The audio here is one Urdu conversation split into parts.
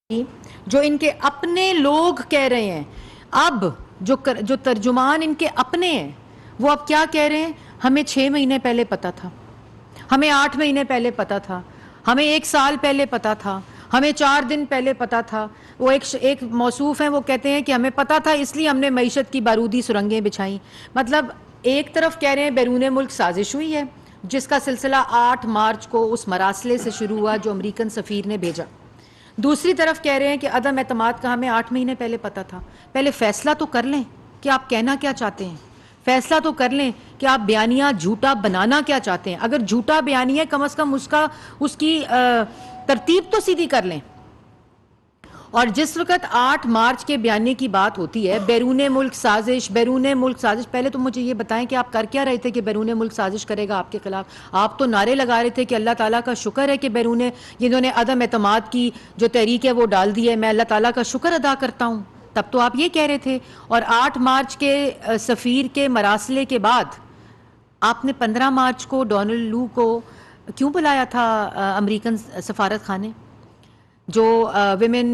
جو ان کے اپنے لوگ کہہ رہے ہیں. اب جو ترجمان ان کے اپنے ہیں وہ اب کیا کہہ رہے ہیں؟ ہمیں 6 مہینے پہلے پتا تھا, ہمیں 8 مہینے پہلے پتا تھا, ہمیں 1 سال پہلے پتا تھا, ہمیں 4 دن پہلے پتا تھا. وہ ایک موصوف ہیں, وہ کہتے ہیں کہ ہمیں پتا تھا اس لیے ہم نے معیشت کی بارودی سرنگیں بچھائیں. مطلب ایک طرف کہہ رہے ہیں بیرون ملک سازش ہوئی ہے جس کا سلسلہ 8 مارچ کو اس مراسلے سے شروع ہوا جو امریکن سفیر نے بھیجا. دوسری طرف کہہ رہے ہیں کہ عدم اعتماد کا ہمیں 8 مہینے پہلے پتا تھا. پہلے فیصلہ تو کر لیں کہ آپ کہنا کیا چاہتے ہیں, فیصلہ تو کر لیں کہ آپ بیانیہ جھوٹا بنانا کیا چاہتے ہیں. اگر جھوٹا بیانیہ کم از کم اس کی ترتیب تو سیدھی کر لیں. اور جس وقت 8 مارچ کے بیانیے کی بات ہوتی ہے بیرون ملک سازش, بیرون ملک سازش, پہلے تو مجھے یہ بتائیں کہ آپ کر کیا رہے تھے کہ بیرون ملک سازش کرے گا آپ کے خلاف؟ آپ تو نعرے لگا رہے تھے کہ اللہ تعالیٰ کا شکر ہے کہ جنہوں نے عدم اعتماد کی جو تحریک ہے وہ ڈال دی ہے, میں اللہ تعالیٰ کا شکر ادا کرتا ہوں. تب تو آپ یہ کہہ رہے تھے. اور 8 مارچ کے سفیر کے مراسلے کے بعد آپ نے 15 مارچ کو ڈونلڈ لو کو کیوں بلایا تھا امریکن سفارت خانے؟ جو ویمن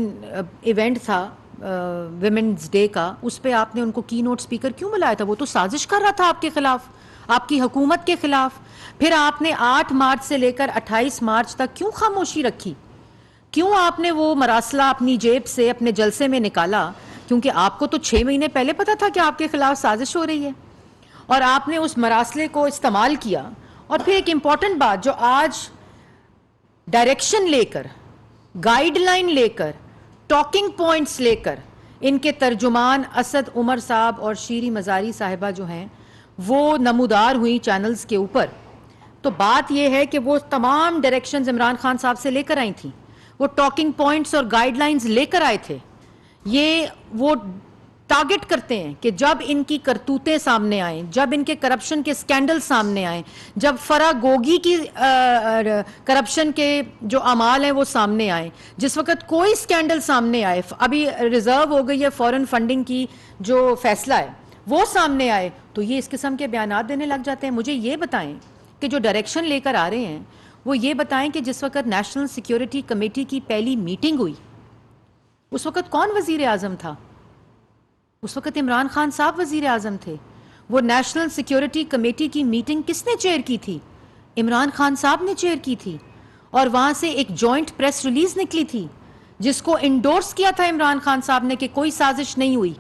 ایونٹ تھا ویمنز ڈے کا, اس پہ آپ نے ان کو کی نوٹ سپیکر کیوں بلایا تھا؟ وہ تو سازش کر رہا تھا آپ کے خلاف, آپ کی حکومت کے خلاف. پھر آپ نے 8 مارچ سے لے کر 28 مارچ تک کیوں خاموشی رکھی؟ کیوں آپ نے وہ مراسلہ اپنی جیب سے اپنے جلسے میں نکالا؟ کیونکہ آپ کو تو 6 مہینے پہلے پتا تھا کہ آپ کے خلاف سازش ہو رہی ہے, اور آپ نے اس مراسلے کو استعمال کیا. اور پھر ایک امپورٹنٹ بات جو آج ڈائریکشن لے کر, گائیڈ لائن لے کر, ٹاکنگ پوائنٹس لے کر ان کے ترجمان اسد عمر صاحب اور شیری مزاری صاحبہ جو ہیں وہ نمودار ہوئی چینلز کے اوپر, تو بات یہ ہے کہ وہ تمام ڈائریکشنز عمران خان صاحب سے لے کر آئی تھیں, وہ ٹاکنگ پوائنٹس اور گائیڈ لائنز لے کر آئے تھے. یہ وہ ٹارگٹ کرتے ہیں کہ جب ان کی کرتوتیں سامنے آئیں, جب ان کے کرپشن کے سکینڈل سامنے آئیں, جب فرا گوگی کی کرپشن کے جو اعمال ہیں وہ سامنے آئیں, جس وقت کوئی سکینڈل سامنے آئے, ابھی ریزرو ہو گئی ہے فورن فنڈنگ کی جو فیصلہ ہے وہ سامنے آئے, تو یہ اس قسم کے بیانات دینے لگ جاتے ہیں. مجھے یہ بتائیں کہ جو ڈائریکشن لے کر آ رہے ہیں وہ یہ بتائیں کہ جس وقت نیشنل سیکیورٹی کمیٹی کی پہلی میٹنگ ہوئی اس وقت کون وزیر اعظم تھا؟ اس وقت عمران خان صاحب وزیر اعظم تھے. وہ نیشنل سیکیورٹی کمیٹی کی میٹنگ کس نے چیئر کی تھی؟ عمران خان صاحب نے چیئر کی تھی, اور وہاں سے ایک جوائنٹ پریس ریلیز نکلی تھی جس کو انڈورس کیا تھا عمران خان صاحب نے کہ کوئی سازش نہیں ہوئی.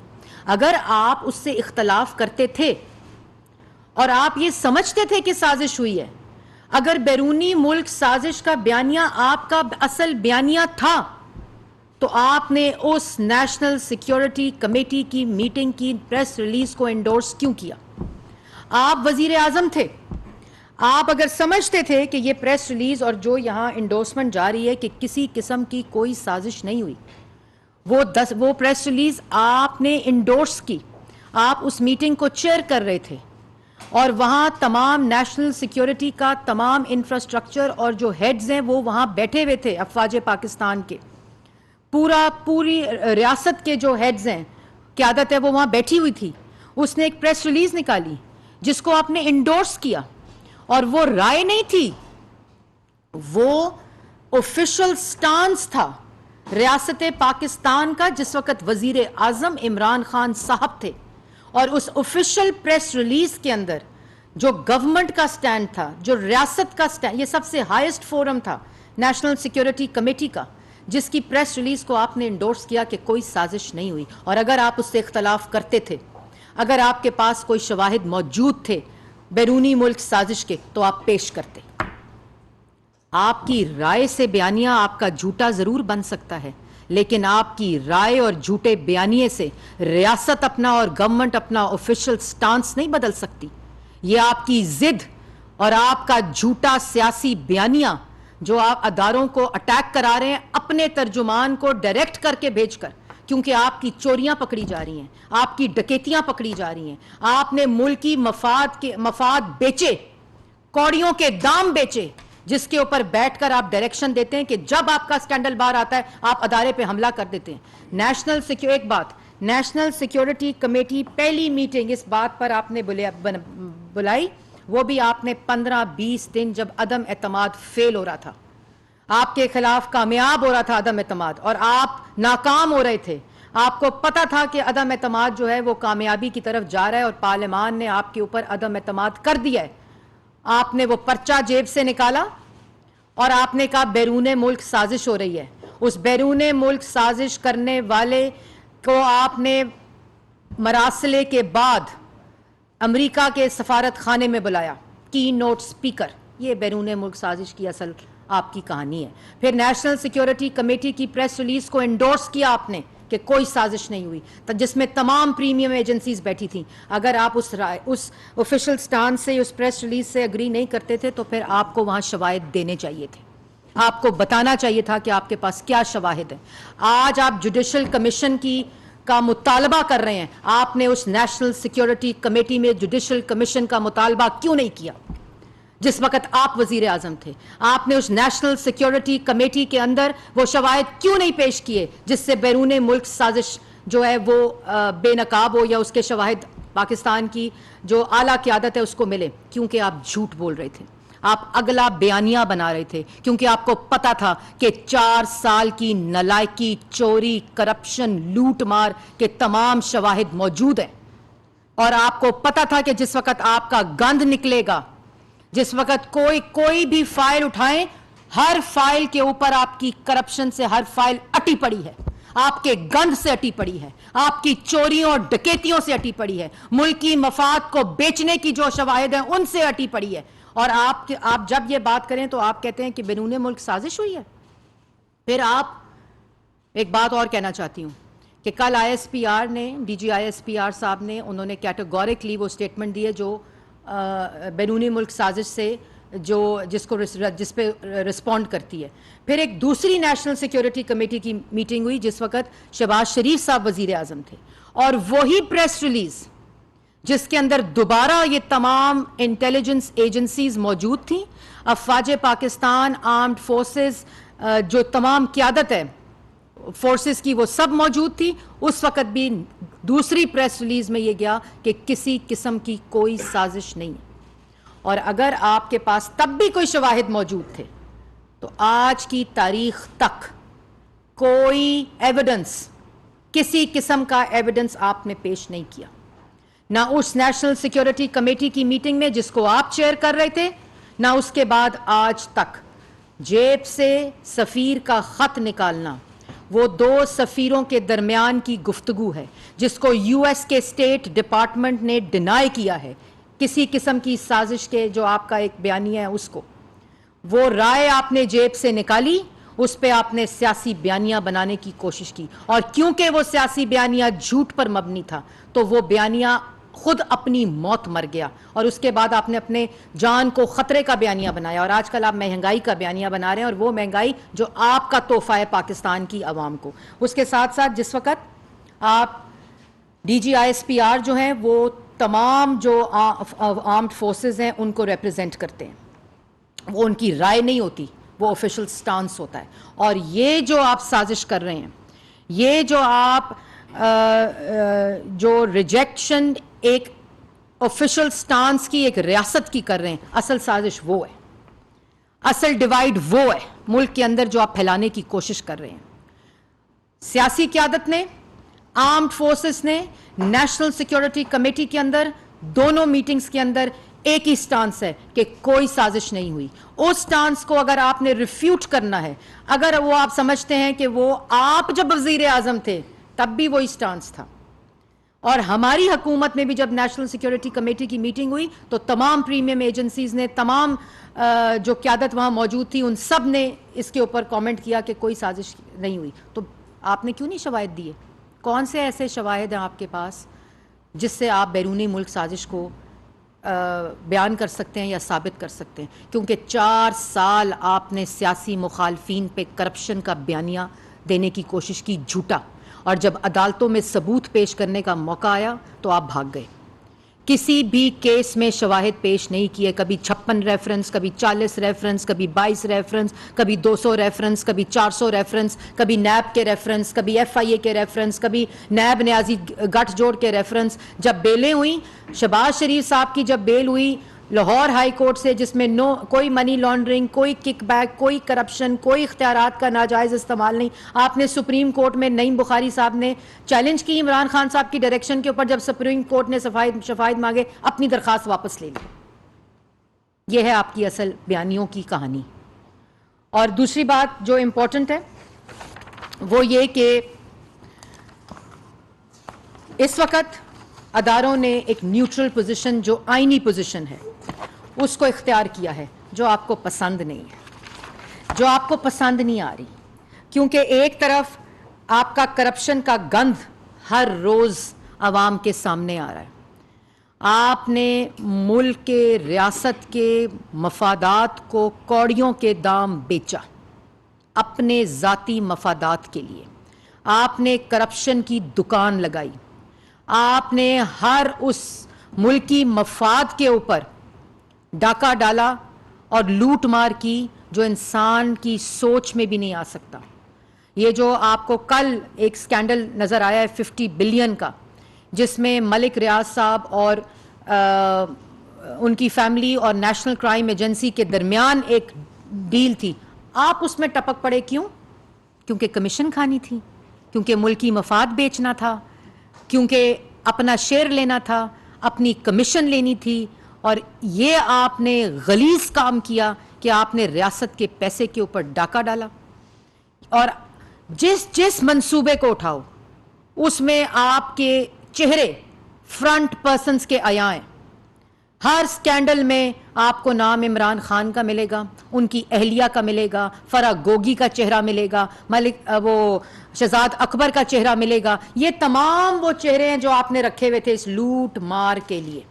اگر آپ اس سے اختلاف کرتے تھے اور آپ یہ سمجھتے تھے کہ سازش ہوئی ہے, اگر بیرونی ملک سازش کا بیانیہ آپ کا اصل بیانیہ تھا تو آپ نے اس نیشنل سیکیورٹی کمیٹی کی میٹنگ کی پریس ریلیز کو انڈورس کیوں کیا؟ آپ وزیر اعظم تھے, آپ اگر سمجھتے تھے کہ یہ پریس ریلیز اور جو یہاں انڈورسمنٹ جاری ہے کہ کسی قسم کی کوئی سازش نہیں ہوئی, وہ پریس ریلیز آپ نے انڈورس کی, آپ اس میٹنگ کو چیئر کر رہے تھے, اور وہاں تمام نیشنل سیکیورٹی کا تمام انفراسٹرکچر اور جو ہیڈز ہیں وہ وہاں بیٹھے ہوئے تھے, افواج پاکستان کے پوری ریاست کے جو ہیڈز ہیں, قیادت ہے, وہ وہاں بیٹھی ہوئی تھی. اس نے ایک پریس ریلیز نکالی جس کو آپ نے انڈورس کیا, اور وہ رائے نہیں تھی, وہ آفیشل سٹانس تھا ریاست پاکستان کا جس وقت وزیر اعظم عمران خان صاحب تھے. اور اس آفیشل پریس ریلیز کے اندر جو گورنمنٹ کا سٹینڈ تھا, جو ریاست کا سٹینڈ, یہ سب سے ہائیسٹ فورم تھا نیشنل سیکیورٹی کمیٹی کا, جس کی پریس ریلیز کو آپ نے انڈورس کیا کہ کوئی سازش نہیں ہوئی. اور اگر آپ اس سے اختلاف کرتے تھے, اگر آپ کے پاس کوئی شواہد موجود تھے بیرونی ملک سازش کے, تو آپ پیش کرتے. آپ کی رائے سے بیانیہ آپ کا جھوٹا ضرور بن سکتا ہے, لیکن آپ کی رائے اور جھوٹے بیانیے سے ریاست اپنا اور گورنمنٹ اپنا آفیشل سٹانس نہیں بدل سکتی. یہ آپ کی ضد اور آپ کا جھوٹا سیاسی بیانیہ جو آپ اداروں کو اٹیک کرا رہے ہیں اپنے ترجمان کو ڈائریکٹ کر کے بھیج کر, کیونکہ آپ کی چوریاں پکڑی جا رہی ہیں, آپ کی ڈکیتیاں پکڑی جا رہی ہیں, آپ نے ملکی مفاد بیچے, کوڑیوں کے دام بیچے, جس کے اوپر بیٹھ کر آپ ڈائریکشن دیتے ہیں کہ جب آپ کا سکینڈل باہر آتا ہے آپ ادارے پہ حملہ کر دیتے ہیں. ایک بات, نیشنل سیکیورٹی کمیٹی پہلی میٹنگ اس بات پر آپ نے بلائی, وہ بھی آپ نے 15-20 دن جب عدم اعتماد فیل ہو رہا تھا. آپ کے خلاف کامیاب ہو رہا تھا عدم اعتماد اور آپ ناکام ہو رہے تھے. آپ کو پتا تھا کہ عدم اعتماد جو ہے وہ کامیابی کی طرف جا رہا ہے اور پارلیمان نے آپ کے اوپر عدم اعتماد کر دیا ہے. آپ نے وہ پرچہ جیب سے نکالا اور آپ نے کہا بیرون ملک سازش ہو رہی ہے. اس بیرون ملک سازش کرنے والے کو آپ نے مراسلے کے بعد امریکہ کے سفارت خانے میں بلایا, کی نوٹ سپیکر. یہ بیرون ملک سازش کی اصل آپ کی کہانی ہے. پھر نیشنل سیکیورٹی کمیٹی کی پریس ریلیز کو انڈورس کیا آپ نے کہ کوئی سازش نہیں ہوئی, جس میں تمام پریمیم ایجنسیز بیٹھی تھیں. اگر آپ اس آفیشل سٹانس سے, اس پریس ریلیز سے اگری نہیں کرتے تھے تو پھر آپ کو وہاں شواہد دینے چاہیے تھے, آپ کو بتانا چاہیے تھا کہ آپ کے پاس کیا شواہد ہیں. آج آپ جوڈیشل کمیشن کا مطالبہ کر رہے ہیں. آپ نے اس نیشنل سیکیورٹی کمیٹی میں جوڈیشل کمیشن کا مطالبہ کیوں نہیں کیا جس وقت آپ وزیر اعظم تھے؟ آپ نے اس نیشنل سیکیورٹی کمیٹی کے اندر وہ شواہد کیوں نہیں پیش کیے جس سے بیرون ملک سازش جو ہے وہ بے نقاب ہو یا اس کے شواہد پاکستان کی جو اعلیٰ قیادت ہے اس کو ملے؟ کیونکہ آپ جھوٹ بول رہے تھے, آپ اگلا بیانیہ بنا رہے تھے, کیونکہ آپ کو پتا تھا کہ 4 سال کی نالائکی, چوری, کرپشن, لوٹ مار کے تمام شواہد موجود ہیں. اور آپ کو پتا تھا کہ جس وقت آپ کا گند نکلے گا, جس وقت کوئی بھی فائل اٹھائیں, ہر فائل کے اوپر آپ کی کرپشن سے ہر فائل اٹی پڑی ہے, آپ کے گند سے اٹی پڑی ہے, آپ کی چوریوں اور ڈکیتیوں سے اٹی پڑی ہے, ملکی مفاد کو بیچنے کی جو شواہد ہیں ان سے اٹی پڑی ہے. اور آپ جب یہ بات کریں تو آپ کہتے ہیں کہ بیرون ملک سازش ہوئی ہے. پھر آپ ایک بات اور کہنا چاہتی ہوں کہ کل آئی ایس پی آر نے, D G I S P R صاحب نے, انہوں نے کیٹیگورکلی وہ سٹیٹمنٹ دی ہے جو بیرونی ملک سازش سے جس پہ رسپونڈ کرتی ہے. پھر ایک دوسری نیشنل سیکیورٹی کمیٹی کی میٹنگ ہوئی جس وقت شہباز شریف صاحب وزیر اعظم تھے, اور وہی پریس ریلیز جس کے اندر دوبارہ یہ تمام انٹیلیجنس ایجنسیز موجود تھیں, افواج پاکستان, آرمڈ فورسز, جو تمام قیادت ہے فورسز کی وہ سب موجود تھی. اس وقت بھی دوسری پریس ریلیز میں یہ گیا کہ کسی قسم کی کوئی سازش نہیں ہے. اور اگر آپ کے پاس تب بھی کوئی شواہد موجود تھے تو آج کی تاریخ تک کوئی ایویڈنس, کسی قسم کا ایویڈنس آپ نے پیش نہیں کیا, نہ اس نیشنل سیکیورٹی کمیٹی کی میٹنگ میں جس کو آپ چیئر کر رہے تھے, نہ اس کے بعد آج تک. جیب سے سفیر کا خط نکالنا وہ 2 سفیروں کے درمیان کی گفتگو ہے جس کو یو ایس کے اسٹیٹ ڈپارٹمنٹ نے ڈینائی کیا ہے, کسی قسم کی سازش کے جو آپ کا ایک بیانیہ ہے اس کو. وہ رائے آپ نے جیب سے نکالی, اس پہ آپ نے سیاسی بیانیہ بنانے کی کوشش کی, اور کیونکہ وہ سیاسی بیانیہ جھوٹ پر مبنی تھا تو وہ بیانیہ خود اپنی موت مر گیا, اور اس کے بعد آپ نے اپنے جان کو خطرے کا بیانیہ بنایا, اور آج کل آپ مہنگائی کا بیانیہ بنا رہے ہیں, اور وہ مہنگائی جو آپ کا تحفہ ہے پاکستان کی عوام کو. اس کے ساتھ ساتھ جس وقت آپ D G I S P R جو ہیں وہ تمام جو آرمڈ فورسز ہیں ان کو ریپرزینٹ کرتے ہیں, وہ ان کی رائے نہیں ہوتی, وہ آفیشل سٹانس ہوتا ہے. اور یہ جو آپ سازش کر رہے ہیں, یہ جو آپ جو ریجیکشن ایک آفیشل سٹانس کی ایک ریاست کی کر رہے ہیں, اصل سازش وہ ہے, اصل ڈیوائیڈ وہ ہے ملک کے اندر جو آپ پھیلانے کی کوشش کر رہے ہیں. سیاسی قیادت نے, آرمڈ فورسز نے, نیشنل سیکیورٹی کمیٹی کے اندر, دونوں میٹنگز کے اندر ایک ہی سٹانس ہے کہ کوئی سازش نہیں ہوئی. اس سٹانس کو اگر آپ نے ریفیوٹ کرنا ہے, اگر وہ آپ سمجھتے ہیں کہ وہ آپ جب وزیر اعظم تھے تب بھی وہی سٹانس تھا, اور ہماری حکومت میں بھی جب نیشنل سیکیورٹی کمیٹی کی میٹنگ ہوئی تو تمام پریمیم ایجنسیز نے, تمام جو قیادت وہاں موجود تھی ان سب نے اس کے اوپر کامنٹ کیا کہ کوئی سازش نہیں ہوئی. تو آپ نے کیوں نہیں شواہد دیے؟ کون سے ایسے شواہد ہیں آپ کے پاس جس سے آپ بیرونی ملک سازش کو بیان کر سکتے ہیں یا ثابت کر سکتے ہیں؟ کیونکہ 4 سال آپ نے سیاسی مخالفین پہ کرپشن کا بیانیہ دینے کی کوشش کی, جھوٹا, اور جب عدالتوں میں ثبوت پیش کرنے کا موقع آیا تو آپ بھاگ گئے. کسی بھی کیس میں شواہد پیش نہیں کیے, کبھی 56 ریفرنس, کبھی 40 ریفرنس, کبھی 22 ریفرنس, کبھی 200 ریفرنس, کبھی 400 ریفرنس, کبھی نیب کے ریفرنس, کبھی ایف آئی اے کے ریفرنس, کبھی نیب نیازی گٹھ جوڑ کے ریفرنس. جب بیلیں ہوئیں, شہباز شریف صاحب کی جب بیل ہوئی لاہور ہائی کورٹ سے جس میں کوئی منی لانڈرنگ, کوئی کک بیک, کوئی کرپشن, کوئی اختیارات کا ناجائز استعمال نہیں. آپ نے سپریم کورٹ میں نعیم بخاری صاحب نے چیلنج کی عمران خان صاحب کی ڈائریکشن کے اوپر, جب سپریم کورٹ نے شفاعت مانگے اپنی درخواست واپس لے لی. یہ ہے آپ کی اصل بیانیوں کی کہانی. اور دوسری بات جو امپورٹنٹ ہے وہ یہ کہ اس وقت اداروں نے ایک نیوٹرل پوزیشن, جو آئینی پوزیشن ہے, اس کو اختیار کیا ہے, جو آپ کو پسند نہیں ہے, جو آپ کو پسند نہیں آ رہی. کیونکہ ایک طرف آپ کا کرپشن کا گند ہر روز عوام کے سامنے آ رہا ہے. آپ نے ملک کے, ریاست کے مفادات کو کوڑیوں کے دام بیچا اپنے ذاتی مفادات کے لیے. آپ نے کرپشن کی دکان لگائی. آپ نے ہر اس ملکی مفاد کے اوپر ڈاکہ ڈالا اور لوٹ مار کی جو انسان کی سوچ میں بھی نہیں آ سکتا. یہ جو آپ کو کل ایک سکینڈل نظر آیا ہے 50 بلین کا, جس میں ملک ریاض صاحب اور ان کی فیملی اور نیشنل کرائم ایجنسی کے درمیان ایک ڈیل تھی, آپ اس میں ٹپک پڑے. کیوں؟ کیونکہ کمیشن کھانی تھی, کیونکہ ملکی مفاد بیچنا تھا, کیونکہ اپنا شیئر لینا تھا, اپنی کمیشن لینی تھی. اور یہ آپ نے غلیظ کام کیا کہ آپ نے ریاست کے پیسے کے اوپر ڈاکہ ڈالا. اور جس منصوبے کو اٹھاؤ اس میں آپ کے چہرے فرنٹ پرسنز کے عیاں ہیں. ہر سکینڈل میں آپ کو نام عمران خان کا ملے گا, ان کی اہلیہ کا ملے گا, فرح گوگی کا چہرہ ملے گا, وہ شہزاد اکبر کا چہرہ ملے گا. یہ تمام وہ چہرے ہیں جو آپ نے رکھے ہوئے تھے اس لوٹ مار کے لیے.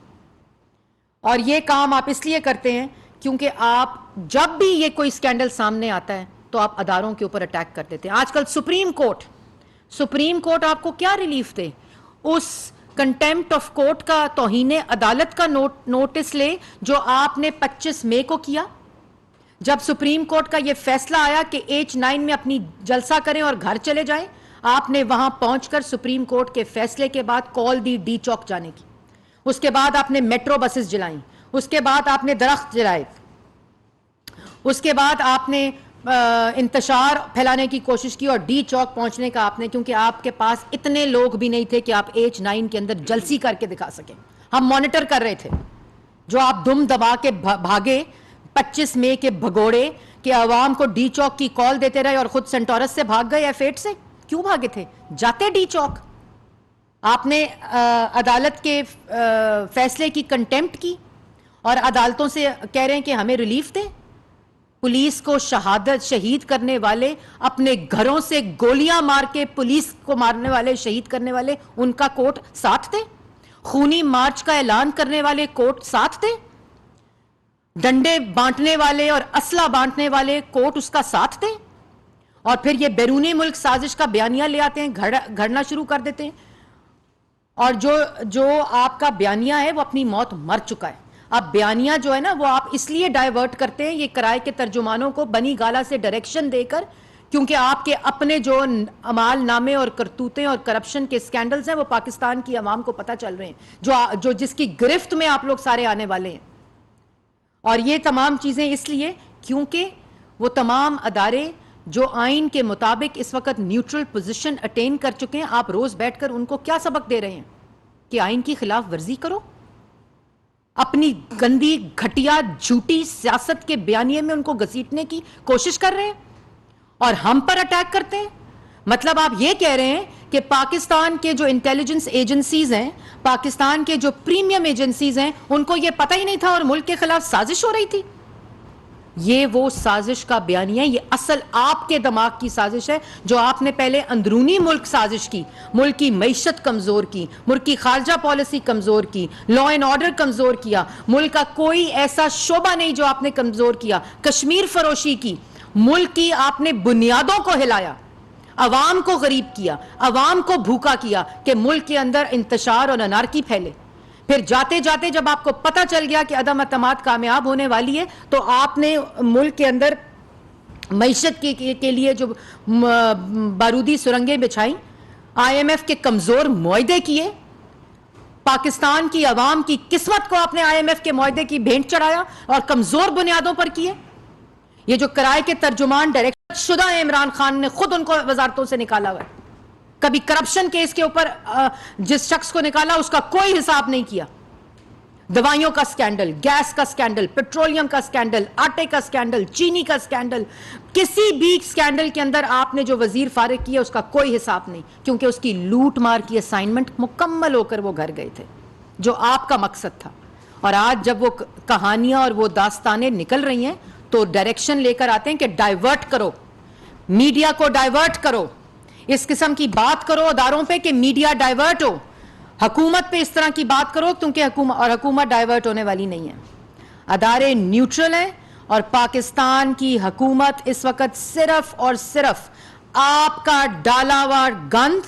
اور یہ کام آپ اس لیے کرتے ہیں کیونکہ آپ جب بھی یہ کوئی سکینڈل سامنے آتا ہے تو آپ اداروں کے اوپر اٹیک کر دیتے ہیں. آج کل سپریم کورٹ آپ کو کیا ریلیف دے؟ اس کنٹیمپٹ آف کورٹ کا, توہین عدالت کا نوٹس لے جو آپ نے 25 مئی کو کیا, جب سپریم کورٹ کا یہ فیصلہ آیا کہ H9 میں اپنی جلسہ کریں اور گھر چلے جائیں. آپ نے وہاں پہنچ کر سپریم کورٹ کے فیصلے کے بعد کال دی ڈی چوک جانے کی. اس کے بعد آپ نے میٹرو بسز جلائیں, اس کے بعد آپ نے درخت جلائے, اس کے بعد آپ نے انتشار پھیلانے کی کوشش کی اور ڈی چوک پہنچنے کا آپ نے, کیونکہ آپ کے پاس اتنے لوگ بھی نہیں تھے کہ آپ H9 کے اندر جلسی کر کے دکھا سکیں. ہم مانیٹر کر رہے تھے جو آپ دم دبا کے بھاگے 25 مئی کے بھگوڑے کہ عوام کو ڈی چوک کی کال دیتے رہے اور خود سینٹورس سے بھاگ گئے F8 سے. کیوں بھاگے تھے؟ جاتے ڈی چوک. آپ نے عدالت کے فیصلے کی کنٹیمپٹ کی اور عدالتوں سے کہہ رہے ہیں کہ ہمیں ریلیف دیں. پولیس کو شہید کرنے والے, اپنے گھروں سے گولیاں مار کے پولیس کو مارنے والے, شہید کرنے والے, ان کا کوٹ ساتھ دے. خونی مارچ کا اعلان کرنے والے کوٹ ساتھ دے. ڈنڈے بانٹنے والے اور اسلحہ بانٹنے والے کوٹ اس کا ساتھ دے. اور پھر یہ بیرونی ملک سازش کا بیانیہ لے آتے ہیں, گھڑنا شروع کر دیتے ہیں. اور جو آپ کا بیانیہ ہے وہ اپنی موت مر چکا ہے. اب بیانیہ جو ہے نا وہ آپ اس لیے ڈائیورٹ کرتے ہیں یہ کرائے کے ترجمانوں کو بنی گالا سے ڈائریکشن دے کر, کیونکہ آپ کے اپنے جو اعمال نامے اور کرتوتیں اور کرپشن کے سکینڈلز ہیں وہ پاکستان کی عوام کو پتہ چل رہے ہیں, جو جس کی گرفت میں آپ لوگ سارے آنے والے ہیں. اور یہ تمام چیزیں اس لیے کیونکہ وہ تمام ادارے جو آئین کے مطابق اس وقت نیوٹرل پوزیشن اٹین کر چکے ہیں, آپ روز بیٹھ کر ان کو کیا سبق دے رہے ہیں کہ آئین کی خلاف ورزی کرو. اپنی گندی گھٹیا جھوٹی سیاست کے بیانیے میں ان کو گھسیٹنے کی کوشش کر رہے ہیں اور ہم پر اٹیک کرتے ہیں. مطلب آپ یہ کہہ رہے ہیں کہ پاکستان کے جو انٹیلیجنس ایجنسیز ہیں, پاکستان کے جو پریمیم ایجنسیز ہیں, ان کو یہ پتہ ہی نہیں تھا اور ملک کے خلاف سازش ہو رہی تھی. یہ وہ سازش کا بیانیہ ہے, یہ اصل آپ کے دماغ کی سازش ہے جو آپ نے پہلے اندرونی ملک سازش کی, ملک کی معیشت کمزور کی, ملک کی خارجہ پالیسی کمزور کی, لا اینڈ آرڈر کمزور کیا, ملک کا کوئی ایسا شعبہ نہیں جو آپ نے کمزور کیا, کشمیر فروشی کی, ملک کی آپ نے بنیادوں کو ہلایا, عوام کو غریب کیا, عوام کو بھوکا کیا کہ ملک کے اندر انتشار اور انارکی پھیلے. پھر جاتے جاتے جب آپ کو پتہ چل گیا کہ عدم اعتماد کامیاب ہونے والی ہے تو آپ نے ملک کے اندر معیشت کے لیے جو بارودی سرنگیں بچھائیں, IMF کے کمزور معاہدے کیے, پاکستان کی عوام کی قسمت کو آپ نے IMF کے معاہدے کی بھینٹ چڑھایا اور کمزور بنیادوں پر کیے. یہ جو کرائے کے ترجمان ڈائریکٹ شدہ ہیں عمران خان نے خود ان کو وزارتوں سے نکالا ہوا ہے. کبھی کرپشن کیس کے اوپر جس شخص کو نکالا اس کا کوئی حساب نہیں کیا. دوائیوں کا سکینڈل, گیس کا سکینڈل, پیٹرولیم کا سکینڈل, آٹے کا سکینڈل, چینی کا سکینڈل, کسی بھی سکینڈل کے اندر آپ نے جو وزیر فارغ کیا اس کا کوئی حساب نہیں, کیونکہ اس کی لوٹ مار کی اسائنمنٹ مکمل ہو کر وہ گھر گئے تھے جو آپ کا مقصد تھا. اور آج جب وہ کہانیاں اور وہ داستانیں نکل رہی ہیں تو ڈائریکشن لے کر آتے ہیں کہ ڈائیورٹ کرو, میڈیا کو ڈائیورٹ کرو, اس قسم کی بات کرو اداروں پہ کہ میڈیا ڈائیورٹ ہو, حکومت پہ اس طرح کی بات کرو کیونکہ حکومت ڈائیورٹ ہونے والی نہیں ہے. ادارے نیوٹرل ہیں اور پاکستان کی حکومت اس وقت صرف اور صرف آپ کا ڈالا ہوا گند,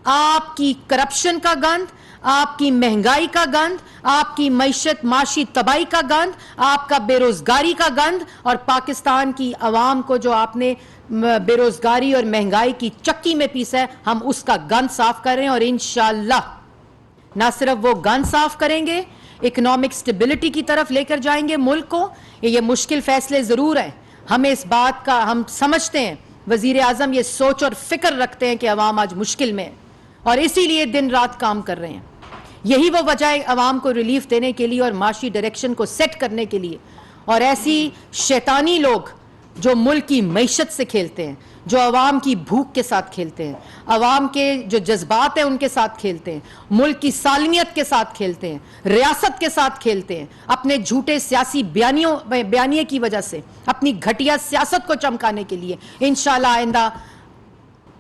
آپ کی کرپشن کا گند, آپ کی مہنگائی کا گند, آپ کی معاشی تباہی کا گند, آپ کا بے روزگاری کا گند, اور پاکستان کی عوام کو جو آپ نے بے روزگاری اور مہنگائی کی چکی میں پیسا ہے, ہم اس کا گند صاف کر رہے ہیں. اور انشاءاللہ نہ صرف وہ گند صاف کریں گے, اکنامک سٹیبلٹی کی طرف لے کر جائیں گے ملک کو. یہ مشکل فیصلے ضرور ہیں, ہمیں اس بات کا ہم سمجھتے ہیں, وزیر اعظم یہ سوچ اور فکر رکھتے ہیں کہ عوام آج مشکل میں ہے اور اسی لیے دن رات کام کر رہے ہیں. یہی وہ وجہ ہے عوام کو ریلیف دینے کے لیے اور معاشی ڈائریکشن کو سیٹ کرنے کے لیے. اور ایسی شیطانی لوگ جو ملک کی معیشت سے کھیلتے ہیں, جو عوام کی بھوک کے ساتھ کھیلتے ہیں, عوام کے جو جذبات ہیں ان کے ساتھ کھیلتے ہیں, ملک کی سالمیت کے ساتھ کھیلتے ہیں, ریاست کے ساتھ کھیلتے ہیں, اپنے جھوٹے سیاسی بیانیے کی وجہ سے, اپنی گھٹیا سیاست کو چمکانے کے لیے, انشاءاللہ آئندہ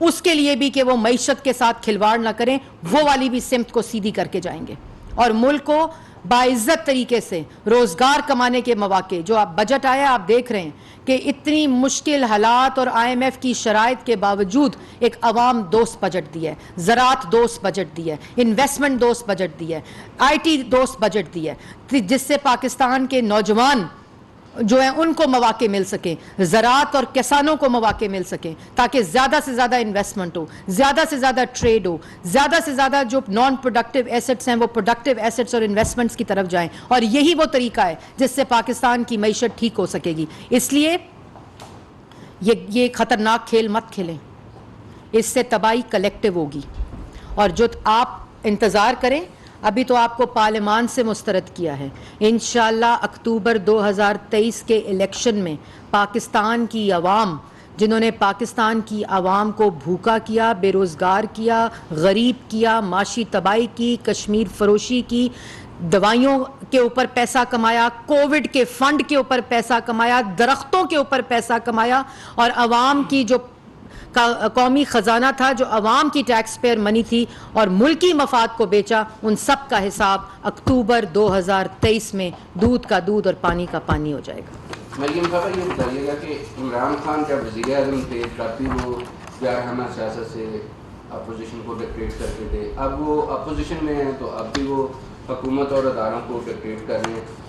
اس کے لیے بھی کہ وہ معیشت کے ساتھ کھلواڑ نہ کریں, وہ والی بھی سمت کو سیدھی کر کے جائیں گے اور ملک کو باعزت طریقے سے روزگار کمانے کے مواقع. جو آپ بجٹ آیا آپ دیکھ رہے ہیں کہ اتنی مشکل حالات اور IMF کی شرائط کے باوجود ایک عوام دوست بجٹ دیا ہے, زراعت دوست بجٹ دیا ہے, انویسٹمنٹ دوست بجٹ دیا ہے, IT دوست بجٹ دیا ہے, جس سے پاکستان کے نوجوان جو ہیں ان کو مواقع مل سکیں, زراعت اور کسانوں کو مواقع مل سکیں, تاکہ زیادہ سے زیادہ انویسٹمنٹ ہو, زیادہ سے زیادہ ٹریڈ ہو, زیادہ سے زیادہ جو نان پروڈکٹیو ایسٹس ہیں وہ پروڈکٹیو ایسٹس اور انویسٹمنٹس کی طرف جائیں. اور یہی وہ طریقہ ہے جس سے پاکستان کی معیشت ٹھیک ہو سکے گی. اس لیے یہ خطرناک کھیل مت کھیلیں, اس سے تباہی کلیکٹیو ہوگی. اور جو آپ انتظار کریں, ابھی تو آپ کو پارلیمان سے مسترد کیا ہے, انشاءاللہ اکتوبر 2023 کے الیکشن میں پاکستان کی عوام, جنہوں نے پاکستان کی عوام کو بھوکا کیا, بے روزگار کیا, غریب کیا, معاشی تباہی کی, کشمیر فروشی کی, دوائیوں کے اوپر پیسہ کمایا, کووڈ کے فنڈ کے اوپر پیسہ کمایا, درختوں کے اوپر پیسہ کمایا, اور عوام کی جو قومی خزانہ تھا, جو عوام کی ٹیکس پیئر منی تھی, اور ملکی مفاد کو بیچا, ان سب کا حساب اکتوبر 2023 میں دودھ کا دودھ اور پانی کا پانی ہو جائے گا. مریم صاحبہ یہ بتائیے گا کہ عمران خان جب وزیر اعظم تھے کافی وہ جارحانہ سیاست سے اپوزیشن کو ڈکٹیٹ کرتے تھے, اب وہ اپوزیشن میں ہیں تو اب بھی وہ حکومت اور اداروں کو ڈکٹیٹ کر رہے ہیں.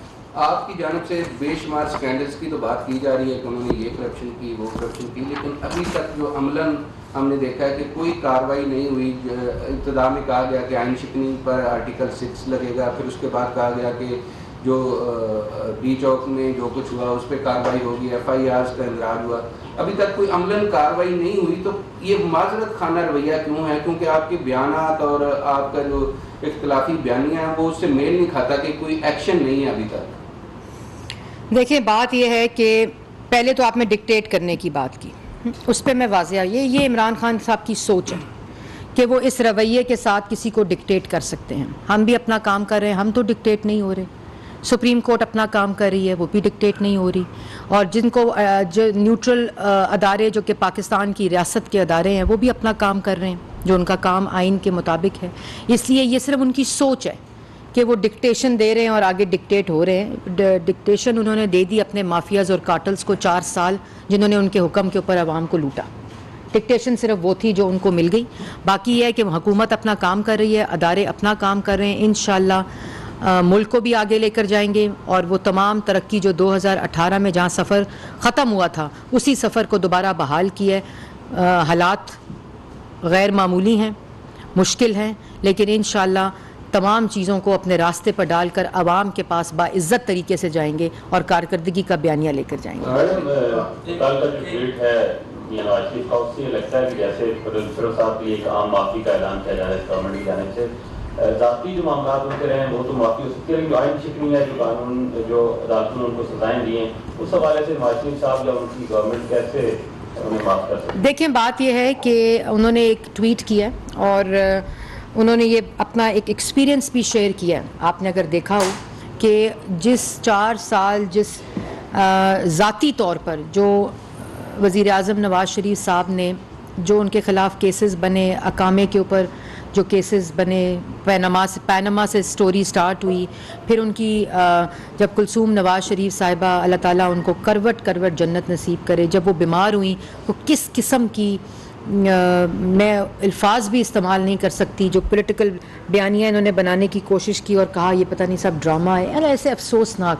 آپ کی جانب سے بے شمار سکینڈلز کی تو بات کی جا رہی ہے کہ انہوں نے یہ کرپشن کی, وہ کرپشن کی, لیکن ابھی تک جو عملاً ہم نے دیکھا ہے کہ کوئی کارروائی نہیں ہوئی. ابتدا میں کہا گیا کہ آئین شکنی پر آرٹیکل 6 لگے گا, پھر اس کے بعد کہا گیا کہ جو ڈی چوک میں جو کچھ ہوا اس پہ کارروائی ہوگی, FIRs کا اندراج ہوا, ابھی تک کوئی عملاً کارروائی نہیں ہوئی. تو یہ معذرت خانہ رویہ کیوں ہے؟ کیونکہ آپ کے بیانات اور آپ کا جو اختلافی بیانیہ ہے وہ اس سے میل نہیں کھاتا کہ کوئی ایکشن نہیں ہے ابھی تک. دیکھیں بات یہ ہے کہ پہلے تو آپ نے ڈکٹیٹ کرنے کی بات کی, اس پہ میں واضح, یہ عمران خان صاحب کی سوچ ہے کہ وہ اس رویے کے ساتھ کسی کو ڈکٹیٹ کر سکتے ہیں. ہم بھی اپنا کام کر رہے ہیں, ہم تو ڈکٹیٹ نہیں ہو رہے. سپریم کورٹ اپنا کام کر رہی ہے, وہ بھی ڈکٹیٹ نہیں ہو رہی. اور جن کو جو نیوٹرل ادارے جو کہ پاکستان کی ریاست کے ادارے ہیں وہ بھی اپنا کام کر رہے ہیں, جو ان کا کام آئین کے مطابق ہے. اس لیے یہ صرف ان کی سوچ ہے کہ وہ ڈکٹیشن دے رہے ہیں اور آگے ڈکٹیٹ ہو رہے ہیں. ڈکٹیشن انہوں نے دے دی اپنے مافیاز اور کارٹلز کو 4 سال, جنہوں نے ان کے حکم کے اوپر عوام کو لوٹا. ڈکٹیشن صرف وہ تھی جو ان کو مل گئی. باقی یہ ہے کہ حکومت اپنا کام کر رہی ہے, ادارے اپنا کام کر رہے ہیں. انشاءاللہ ملک کو بھی آگے لے کر جائیں گے, اور وہ تمام ترقی جو 2018 میں جہاں سفر ختم ہوا تھا اسی سفر کو دوبارہ بحال کیا ہے. حالات غیر معمولی ہیں, مشکل ہیں, لیکن انشاءاللہ تمام چیزوں کو اپنے راستے پر ڈال کر عوام کے پاس باعزت طریقے سے جائیں گے اور کارکردگی کا بیانیہ لے کر جائیں گے. میڈم کل کا جو ٹویٹ ہے نواز شریف کا، اس سے لگتا ہے کہ جیسے فروغ صاحب کی ایک عام معافی کا اعلان کیا جا رہا ہے گورنمنٹ کی جانب سے. ذاتی جو معاملات ان کے رہے ہیں وہ تو معافی ہو سکتی ہے، لیکن جو آئین شکنی ہے، جو قانون، جو عدالتوں نے ان کو سزائیں دی ہیں، اس حوالے سے نواز شریف صاحب یا ان کی گورنمنٹ کیسے انہیں معاف کر سکتے ہیں؟ دیکھیں بات یہ ہے کہ انہوں نے ایک ٹویٹ کیا اور انہوں نے یہ اپنا ایک ایکسپیرینس بھی شیئر کیا. آپ نے اگر دیکھا ہو کہ جس 4 سال جس ذاتی طور پر جو وزیر اعظم نواز شریف صاحب نے جو ان کے خلاف کیسز بنے، اقامے کے اوپر جو کیسز بنے، پینما سے سٹوری سٹارٹ ہوئی، پھر ان کی جب کلثوم نواز شریف صاحبہ اللہ تعالیٰ ان کو کروٹ جنت نصیب کرے، جب وہ بیمار ہوئیں تو کس قسم کی میں الفاظ بھی استعمال نہیں کر سکتی جو پولیٹیکل بیانیہ انہوں نے بنانے کی کوشش کی اور کہا یہ پتہ نہیں سب ڈرامہ ہے، ایسے افسوسناک.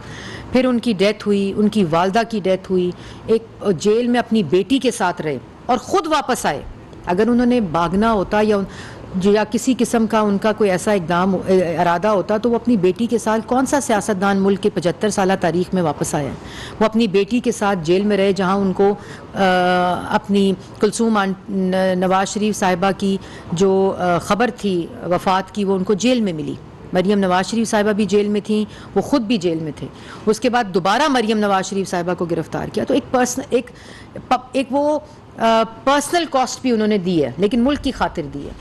پھر ان کی ڈیتھ ہوئی، ان کی والدہ کی ڈیتھ ہوئی، ایک جیل میں اپنی بیٹی کے ساتھ رہے اور خود واپس آئے. اگر انہوں نے بھاگنا ہوتا یا کسی قسم کا ان کا کوئی ایسا اقدام ارادہ ہوتا تو وہ اپنی بیٹی کے ساتھ، کون سا سیاستدان ملک کے 75 سالہ تاریخ میں واپس آیا؟ وہ اپنی بیٹی کے ساتھ جیل میں رہے جہاں ان کو اپنی کلثوم نواز شریف صاحبہ کی جو خبر تھی وفات کی وہ ان کو جیل میں ملی. مریم نواز شریف صاحبہ بھی جیل میں تھیں، وہ خود بھی جیل میں تھے. اس کے بعد دوبارہ مریم نواز شریف صاحبہ کو گرفتار کیا. تو ایک وہ پرسنل کاسٹ بھی انہوں نے دی ہے، لیکن ملک کی خاطر دی ہے.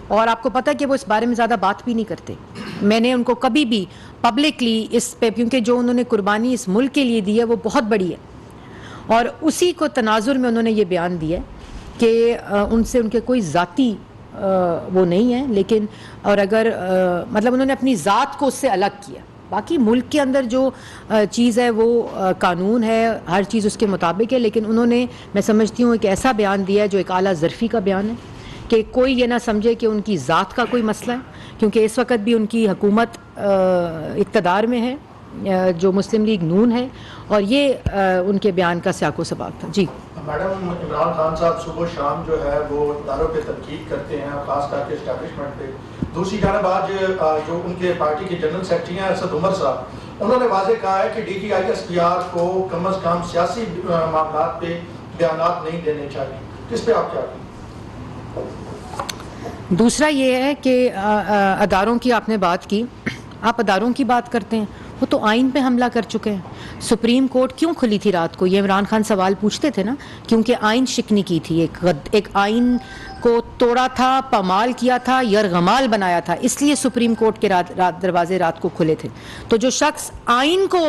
اور آپ کو پتہ ہے کہ وہ اس بارے میں زیادہ بات بھی نہیں کرتے. میں نے ان کو کبھی بھی پبلکلی اس پہ، کیونکہ جو انہوں نے قربانی اس ملک کے لیے دی ہے وہ بہت بڑی ہے، اور اسی کو تناظر میں انہوں نے یہ بیان دیا ہے کہ ان سے ان کے کوئی ذاتی وہ نہیں ہے، لیکن اور اگر مطلب انہوں نے اپنی ذات کو اس سے الگ کیا. باقی ملک کے اندر جو چیز ہے وہ قانون ہے، ہر چیز اس کے مطابق ہے، لیکن انہوں نے میں سمجھتی ہوں ایک ایسا بیان دیا ہے جو ایک اعلیٰ ظرفی کا بیان ہے کہ کوئی یہ نہ سمجھے کہ ان کی ذات کا کوئی مسئلہ ہے، کیونکہ اس وقت بھی ان کی حکومت اقتدار میں ہے جو مسلم لیگ نون ہے، اور یہ ان کے بیان کا سیاق و سباق تھا. جی میڈم، عمران خان صاحب صبح و شام جو ہے وہ اداروں پہ تنقید کرتے ہیں، خاص کر کے اسٹیبلشمنٹ پہ. دوسری جانب آج جو ان کے پارٹی کے جنرل سیکرٹری ہیں اسد عمر صاحب، انہوں نے واضح کہا ہے کہ D G I S P R کو کم از کم سیاسی معاملات پہ بیانات نہیں دینے چاہیے. کس پہ آپ کیا کہیں؟ دوسرا یہ ہے کہ اداروں کی آپ نے بات کی، آپ اداروں کی بات کرتے ہیں، وہ تو آئین پہ حملہ کر چکے ہیں. سپریم کورٹ کیوں کھلی تھی رات کو؟ یہ عمران خان سوال پوچھتے تھے نا، کیونکہ آئین شکنی کی تھی، ایک آئین کو توڑا تھا، پامال کیا تھا، یرغمال بنایا تھا، اس لیے سپریم کورٹ کے دروازے رات کو کھلے تھے. تو جو شخص آئین کو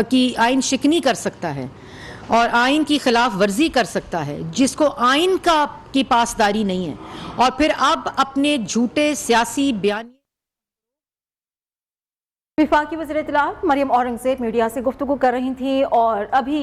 کی آئین شکنی کر سکتا ہے اور آئین کی خلاف ورزی کر سکتا ہے، جس کو آئین کی پاسداری نہیں ہے، اور پھر اب اپنے جھوٹے سیاسی بیان. وفاقی وزیر اطلاعات مریم اورنگزیب میڈیا سے گفتگو کر رہی تھیں، اور ابھی